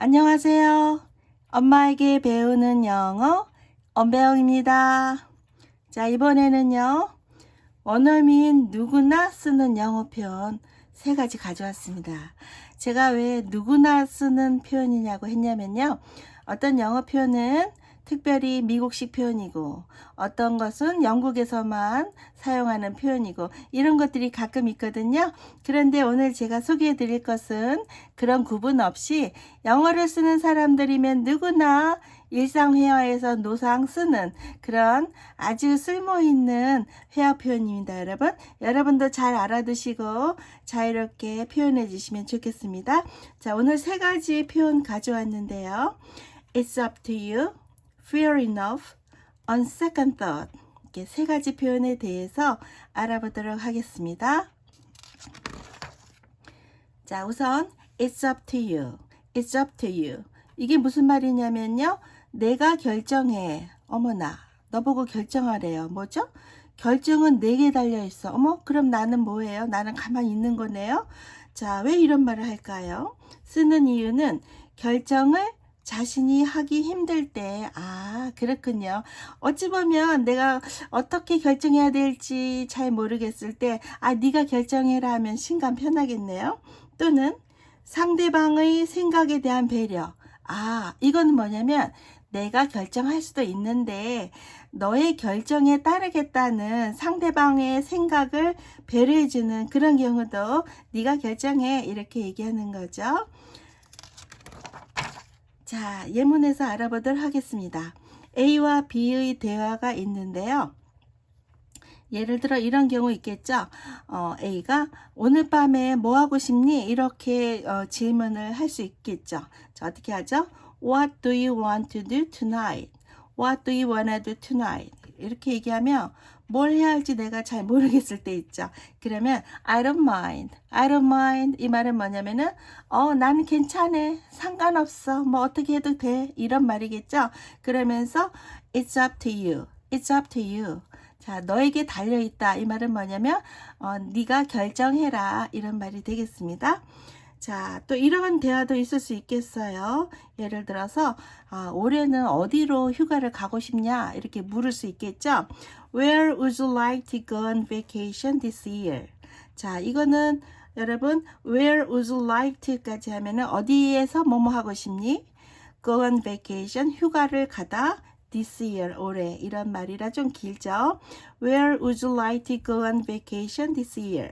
안녕하세요. 엄마에게 배우는 영어 엄배영입니다. 자, 이번에는요. 원어민 누구나 쓰는 영어 표현 3가지 가져왔습니다. 제가 왜 누구나 쓰는 표현이냐고 했냐면요. 어떤 영어 표현은 특별히 미국식 표현이고 어떤 것은 영국에서만 사용하는 표현이고 이런 것들이 가끔 있거든요. 그런데 오늘 제가 소개해 드릴 것은 그런 구분 없이 영어를 쓰는 사람들이면 누구나 일상 회화에서 노상 쓰는 그런 아주 쓸모있는 회화 표현입니다. 여러분도 잘 알아두시고 자유롭게 표현해 주시면 좋겠습니다. 자, 오늘 3가지 표현 가져왔는데요. It's up to you, fair enough, on second thought. 이렇게 3가지 표현에 대해서 알아보도록 하겠습니다. 자, 우선 It's up to you. It's up to you. 이게 무슨 말이냐면요. 내가 결정해. 어머나, 너보고 결정하래요. 뭐죠? 결정은 내게 달려있어. 어머, 그럼 나는 뭐예요? 나는 가만히 있는 거네요. 자, 왜 이런 말을 할까요? 쓰는 이유는 결정을 자신이 하기 힘들 때, 그렇군요. 어찌 보면 내가 어떻게 결정해야 될지 잘 모르겠을 때, 네가 결정해라 하면 신감 편하겠네요. 또는 상대방의 생각에 대한 배려. 이거는 뭐냐면 내가 결정할 수도 있는데 너의 결정에 따르겠다는 상대방의 생각을 배려해주는 그런 경우도 네가 결정해 이렇게 얘기하는 거죠. 자, 예문에서 알아보도록 하겠습니다. A와 B의 대화가 있는데요. 예를 들어 이런 경우 있겠죠. A가 오늘 밤에 뭐 하고 싶니? 이렇게 질문을 할 수 있겠죠. 자, 어떻게 하죠? What do you want to do tonight? What do you want to do tonight? 이렇게 얘기하면 뭘 해야 할지 내가 잘 모르겠을 때 있죠. 그러면 I don't mind. I don't mind. 이 말은 뭐냐면은 나는 괜찮아. 상관없어. 뭐 어떻게 해도 돼. 이런 말이겠죠. 그러면서 It's up to you. It's up to you. 자, 너에게 달려있다. 이 말은 뭐냐면 네가 결정해라. 이런 말이 되겠습니다. 자, 또 이런 대화도 있을 수 있겠어요. 예를 들어서 올해는 어디로 휴가를 가고 싶냐 이렇게 물을 수 있겠죠. Where would you like to go on vacation this year? 자, 이거는 여러분 Where would you like to까지 하면은 어디에서 뭐뭐 하고 싶니? Go on vacation 휴가를 가다. This year 올해 이런 말이라 좀 길죠. Where would you like to go on vacation this year?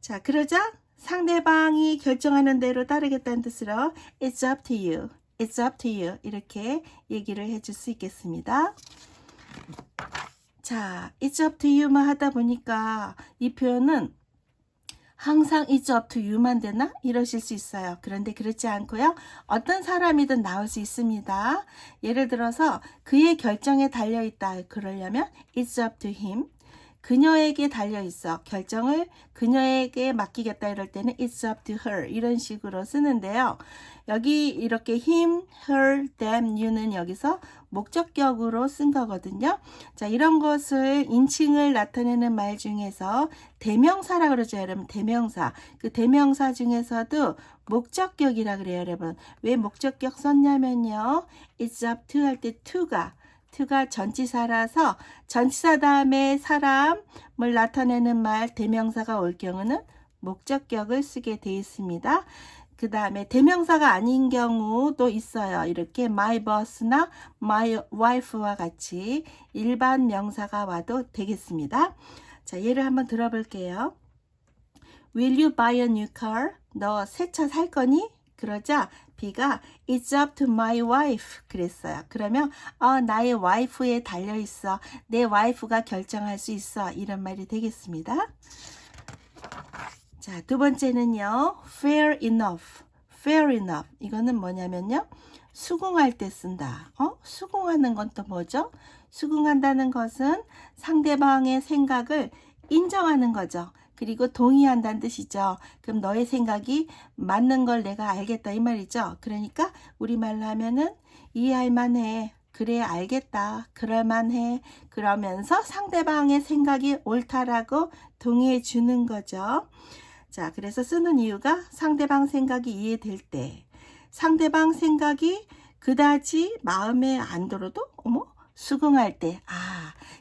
자, 그러자 상대방이 결정하는 대로 따르겠다는 뜻으로 It's up to you. It's up to you. 이렇게 얘기를 해줄 수 있겠습니다. 자, It's up to you만 하다 보니까 이 표현은 항상 It's up to you만 되나? 이러실 수 있어요. 그런데 그렇지 않고요. 어떤 사람이든 나올 수 있습니다. 예를 들어서 그의 결정에 달려있다. 그러려면 It's up to him. 그녀에게 달려있어. 결정을 그녀에게 맡기겠다 이럴 때는 It's up to her. 이런 식으로 쓰는데요. 여기 이렇게 him, her, them, you는 여기서 목적격으로 쓴 거거든요. 자, 이런 것을 인칭을 나타내는 말 중에서 대명사라 그러죠, 여러분. 대명사. 그 대명사 중에서도 목적격이라 그래요, 여러분. 왜 목적격 썼냐면요. It's up to 할 때 to가 전치사라서 전치사 다음에 사람을 나타내는 말 대명사가 올 경우는 목적격을 쓰게 되어 있습니다. 그 다음에 대명사가 아닌 경우도 있어요. 이렇게 my boss나 my wife와 같이 일반 명사가 와도 되겠습니다. 자, 예를 한번 들어볼게요. Will you buy a new car? 너 새 차 살 거니? 그러자 B가 It's up to my wife 그랬어요. 그러면 나의 와이프에 달려있어. 내 와이프가 결정할 수 있어. 이런 말이 되겠습니다. 자, 두 번째는요. Fair enough. Fair enough. 이거는 뭐냐면요. 수긍할 때 쓴다. 수긍하는 건 또 뭐죠? 수긍한다는 것은 상대방의 생각을 인정하는 거죠. 그리고 동의한다는 뜻이죠. 그럼 너의 생각이 맞는 걸 내가 알겠다 이 말이죠. 그러니까 우리말로 하면은 이해할 만해. 그래 알겠다. 그럴만해. 그러면서 상대방의 생각이 옳다라고 동의해 주는 거죠. 자, 그래서 쓰는 이유가 상대방 생각이 이해될 때 상대방 생각이 그다지 마음에 안 들어도 수긍할 때.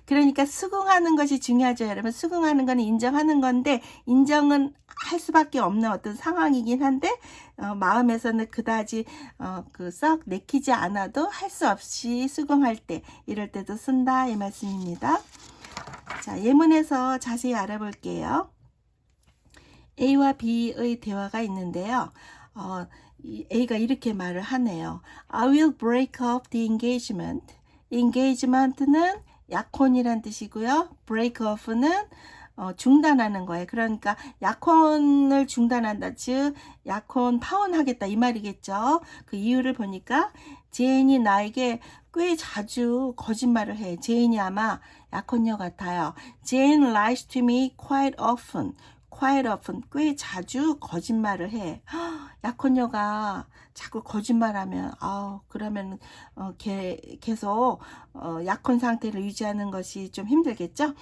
그러니까 수긍하는 것이 중요하죠, 여러분. 수긍하는 건 인정하는 건데 인정은 할 수밖에 없는 어떤 상황이긴 한데 마음에서는 그다지 썩 내키지 않아도 할 수 없이 수긍할 때, 이럴 때도 쓴다 이 말씀입니다. 자, 예문에서 자세히 알아볼게요. A와 B의 대화가 있는데요. A가 이렇게 말을 하네요. I will break off the engagement. engagement는 약혼이란 뜻이고요. break off는 중단하는 거예요. 그러니까 약혼을 중단한다, 즉 약혼 파혼하겠다 이 말이겠죠. 그 이유를 보니까 제인이 나에게 꽤 자주 거짓말을 해. 제인이 아마 약혼녀 같아요. Jane lies to me quite often. quite often, 꽤 자주 거짓말을 해. 약혼녀가 자꾸 거짓말하면 그러면 계속 약혼 상태를 유지하는 것이 좀 힘들겠죠.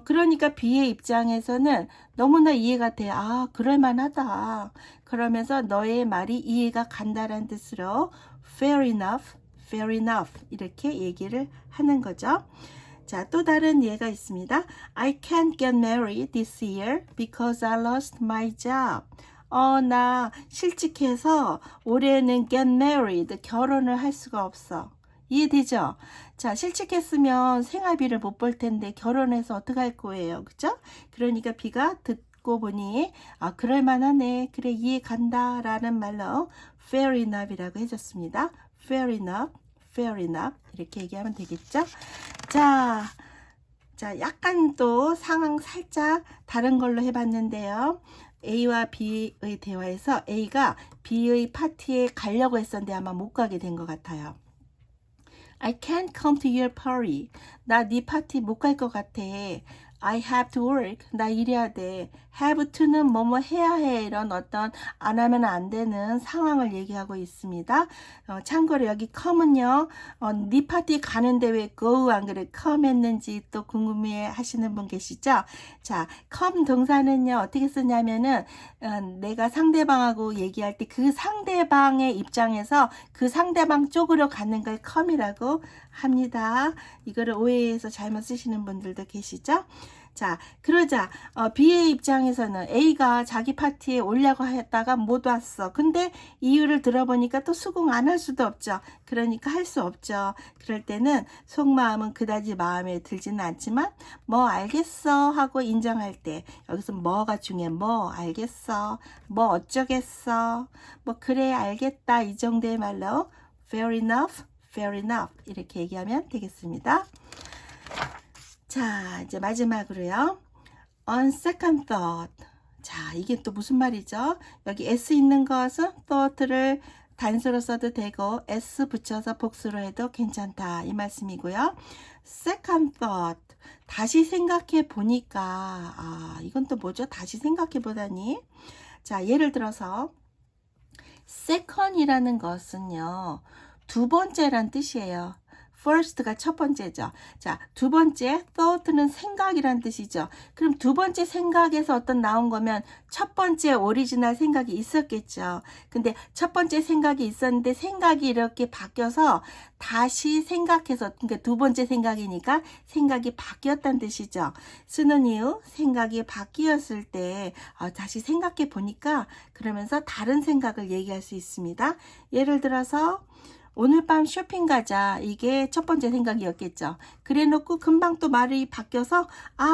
그러니까 B의 입장에서는 너무나 이해가 돼. 그럴만하다. 그러면서 너의 말이 이해가 간다라는 뜻으로 fair enough, fair enough 이렇게 얘기를 하는 거죠. 자, 또 다른 예가 있습니다. I can't get married this year because I lost my job. 나 실직해서 올해는 get married, 결혼을 할 수가 없어. 이해되죠? 자, 실직했으면 생활비를 못 벌 텐데 결혼해서 어떡할 거예요. 그죠? 그러니까 B가 듣고 보니 그럴만하네. 그래, 이해 간다 라는 말로 fair enough이라고 해줬습니다. fair enough, fair enough 이렇게 얘기하면 되겠죠? 자, 약간 또 상황 살짝 다른 걸로 해봤는데요. A와 B의 대화에서 A가 B의 파티에 가려고 했었는데 아마 못 가게 된 것 같아요. I can't come to your party. 나 네 파티 못 갈 것 같아. I have to work. 나 일해야 돼. have to는 뭐뭐 해야 해. 이런 어떤 안 하면 안 되는 상황을 얘기하고 있습니다. 참고로 여기 come은요. 네 파티 가는데 왜 go 안 그래 come 했는지 또 궁금해 하시는 분 계시죠? 자, come 동사는요. 어떻게 쓰냐면은 내가 상대방하고 얘기할 때 그 상대방의 입장에서 그 상대방 쪽으로 가는 걸 come이라고 합니다. 이거를 오해해서 잘못 쓰시는 분들도 계시죠? 자, 그러자 B의 입장에서는 A가 자기 파티에 오려고 했다가 못 왔어. 근데 이유를 들어보니까 또 수긍 안 할 수도 없죠. 그러니까 할 수 없죠. 그럴 때는 속마음은 그다지 마음에 들지는 않지만 뭐 알겠어 하고 인정할 때, 여기서 뭐가 중요해. 뭐 알겠어, 뭐 어쩌겠어, 뭐 그래 알겠다 이 정도의 말로 fair enough, fair enough 이렇게 얘기하면 되겠습니다. 자, 이제 마지막으로요. On second thought. 자, 이게 또 무슨 말이죠? 여기 s 있는 것은 thought를 단수로 써도 되고 s 붙여서 복수로 해도 괜찮다 이 말씀이고요. second thought. 다시 생각해 보니까 이건 또 뭐죠? 다시 생각해 보다니. 자, 예를 들어서 second이라는 것은요. 두 번째란 뜻이에요. first가 첫 번째죠. 자, 두 번째 thought는 생각이란 뜻이죠. 그럼 두 번째 생각에서 어떤 나온 거면 첫 번째 오리지널 생각이 있었겠죠. 근데 첫 번째 생각이 있었는데 생각이 이렇게 바뀌어서 다시 생각해서, 그러니까 두 번째 생각이니까 생각이 바뀌었다는 뜻이죠. 쓰는 이유, 생각이 바뀌었을 때 다시 생각해 보니까 그러면서 다른 생각을 얘기할 수 있습니다. 예를 들어서 오늘 밤 쇼핑 가자. 이게 첫 번째 생각이었겠죠. 그래 놓고 금방 또 말이 바뀌어서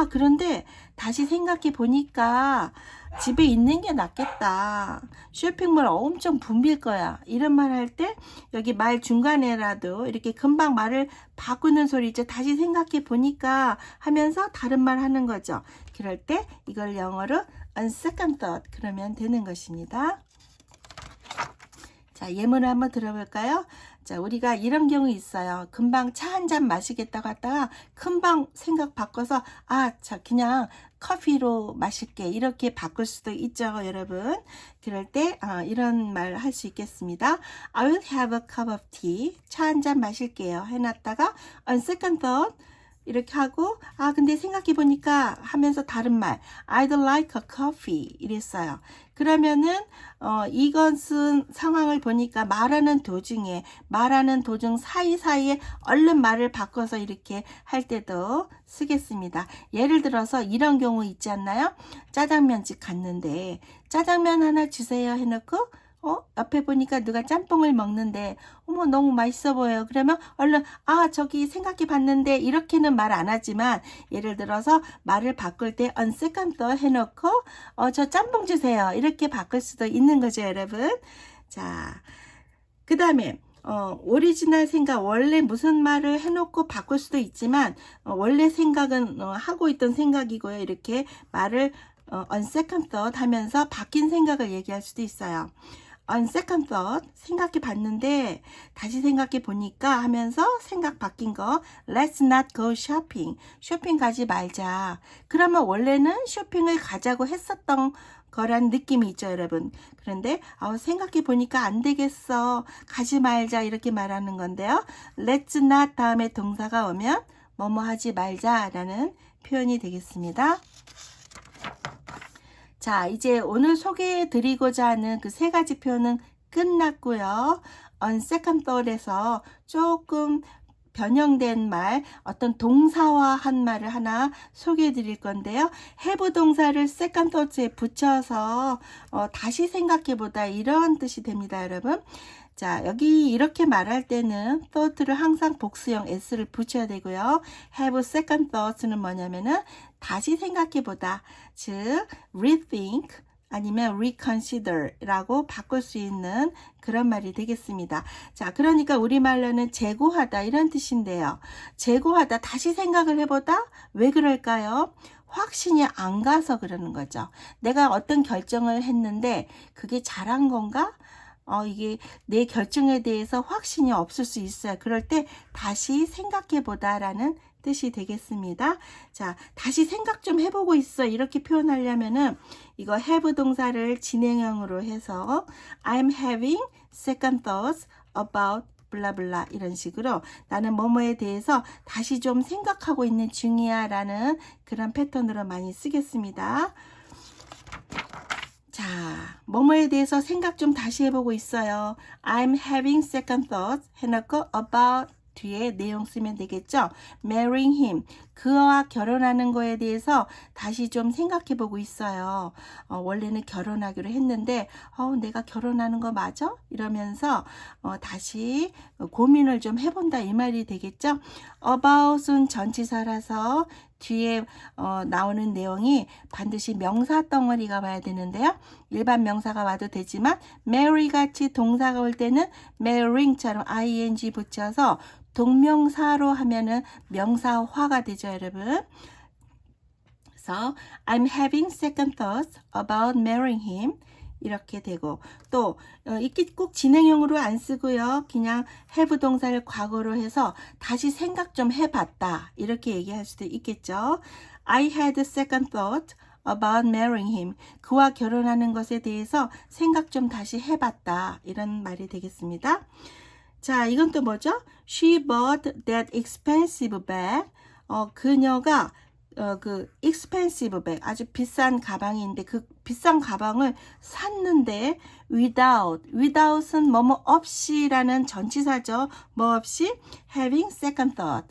그런데 다시 생각해 보니까 집에 있는 게 낫겠다. 쇼핑몰 엄청 붐빌 거야. 이런 말 할 때 여기 말 중간에라도 이렇게 금방 말을 바꾸는 소리죠. 다시 생각해 보니까 하면서 다른 말 하는 거죠. 그럴 때 이걸 영어로 on second thought 그러면 되는 것입니다. 자, 예문을 한번 들어볼까요? 자, 우리가 이런 경우 있어요. 금방 차 한 잔 마시겠다고 하다가 금방 생각 바꿔서 그냥 커피로 마실게 이렇게 바꿀 수도 있죠, 여러분. 그럴 때 이런 말 할 수 있겠습니다. I will have a cup of tea. 차 한 잔 마실게요. 해놨다가 on second thought 이렇게 하고 근데 생각해 보니까 하면서 다른 말 I'd like a coffee 이랬어요. 그러면은 이것은 상황을 보니까 말하는 도중 사이사이에 얼른 말을 바꿔서 이렇게 할 때도 쓰겠습니다. 예를 들어서 이런 경우 있지 않나요? 짜장면집 갔는데 짜장면 하나 주세요 해놓고 옆에 보니까 누가 짬뽕을 먹는데 어머 너무 맛있어 보여요. 그러면 얼른 저기 생각해 봤는데 이렇게는 말 안 하지만 예를 들어서 말을 바꿀 때 on second thought 해놓고 저 짬뽕 주세요. 이렇게 바꿀 수도 있는 거죠, 여러분. 자, 그 다음에 오리지널 생각 원래 무슨 말을 해놓고 바꿀 수도 있지만 원래 생각은 하고 있던 생각이고요. 이렇게 말을 on second thought 하면서 바뀐 생각을 얘기할 수도 있어요. on second thought 생각해 봤는데 다시 생각해 보니까 하면서 생각 바뀐 거 let's not go shopping 쇼핑 가지 말자. 그러면 원래는 쇼핑을 가자고 했었던 거란 느낌이 있죠, 여러분. 그런데 생각해 보니까 안 되겠어 가지 말자 이렇게 말하는 건데요. let's not 다음에 동사가 오면 뭐뭐 하지 말자라는 표현이 되겠습니다. 자, 이제 오늘 소개해 드리고자 하는 그 세 가지 표현은 끝났고요. on second thought에서 조금 변형된 말, 어떤 동사화한 말을 하나 소개해 드릴 건데요. have 동사를 second thought에 붙여서 다시 생각해 보다 이런 뜻이 됩니다, 여러분. 자, 여기 이렇게 말할 때는 thought를 항상 복수형 s를 붙여야 되고요. have second thoughts는 뭐냐면은 다시 생각해 보다, 즉 rethink 아니면 reconsider 라고 바꿀 수 있는 그런 말이 되겠습니다. 자, 그러니까 우리말로는 재고하다 이런 뜻인데요. 재고하다, 다시 생각을 해보다. 왜 그럴까요? 확신이 안 가서 그러는 거죠. 내가 어떤 결정을 했는데 그게 잘한 건가? 이게 내 결정에 대해서 확신이 없을 수 있어요. 그럴 때 다시 생각해 보다라는 뜻이 되겠습니다. 자, 다시 생각 좀 해보고 있어 이렇게 표현하려면은 이거 have 동사를 진행형으로 해서 I'm having second thoughts about 블라블라 이런 식으로 나는 뭐뭐에 대해서 다시 좀 생각하고 있는 중이야 라는 그런 패턴으로 많이 쓰겠습니다. 자, 뭐뭐에 대해서 생각 좀 다시 해보고 있어요. I'm having second thoughts 해놓고 about 뒤에 내용 쓰면 되겠죠. marrying him, 그와 결혼하는 거에 대해서 다시 좀 생각해 보고 있어요. 원래는 결혼하기로 했는데 내가 결혼하는 거 맞아? 이러면서 다시 고민을 좀 해본다 이 말이 되겠죠. about은 전치사라서 뒤에 나오는 내용이 반드시 명사 덩어리가 와야 되는데요. 일반 명사가 와도 되지만 marry 같이 동사가 올 때는 marrying처럼 ing 붙여서 동명사로 하면은 명사화가 되죠, 여러분. 그래서 I'm having second thoughts about marrying him 이렇게 되고 또 이게 꼭 진행형으로 안 쓰고요. 그냥 have 동사를 과거로 해서 다시 생각 좀 해봤다 이렇게 얘기할 수도 있겠죠. I had a second thought about marrying him. 그와 결혼하는 것에 대해서 생각 좀 다시 해봤다 이런 말이 되겠습니다. 자, 이건 또 뭐죠? She bought that expensive bag. 그녀가 그 expensive bag, 아주 비싼 가방이 있는데 그 비싼 가방을 샀는데 without은 뭐뭐 없이라는 전치사죠. 뭐 없이 having second thought.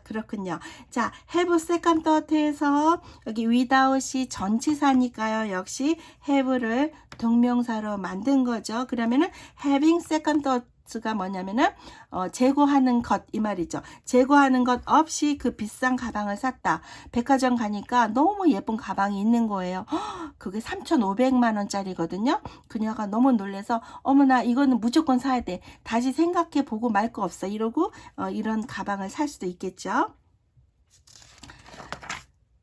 그렇군요. 자, have second thought에서 여기 without이 전치사니까요. 역시 have를 동명사로 만든 거죠. 그러면은 having second thought 가 뭐냐면은 재고하는 것 이 말이죠. 재고하는 것 없이 그 비싼 가방을 샀다. 백화점 가니까 너무 예쁜 가방이 있는 거예요. 그게 3,500만 원짜리거든요. 그녀가 너무 놀래서 어머나 이거는 무조건 사야 돼. 다시 생각해 보고 말 거 없어. 이러고 이런 가방을 살 수도 있겠죠.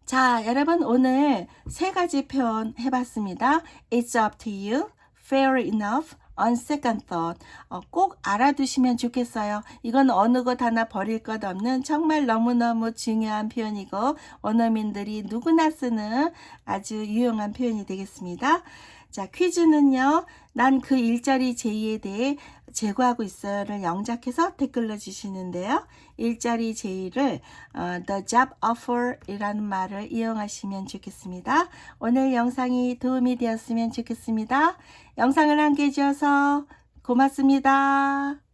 자, 여러분 오늘 세 가지 표현 해봤습니다. It's up to you, fair enough, on second thought. 꼭 알아두시면 좋겠어요. 이건 어느 것 하나 버릴 것 없는 정말 너무너무 중요한 표현이고 원어민들이 누구나 쓰는 아주 유용한 표현이 되겠습니다. 자, 퀴즈는요. 난 그 일자리 제의에 대해 제고하고 있어요를 영작해서 댓글로 주시는데요. 일자리 제의를 the job offer 이라는 말을 이용하시면 좋겠습니다. 오늘 영상이 도움이 되었으면 좋겠습니다. 영상을 함께 해주셔서 고맙습니다.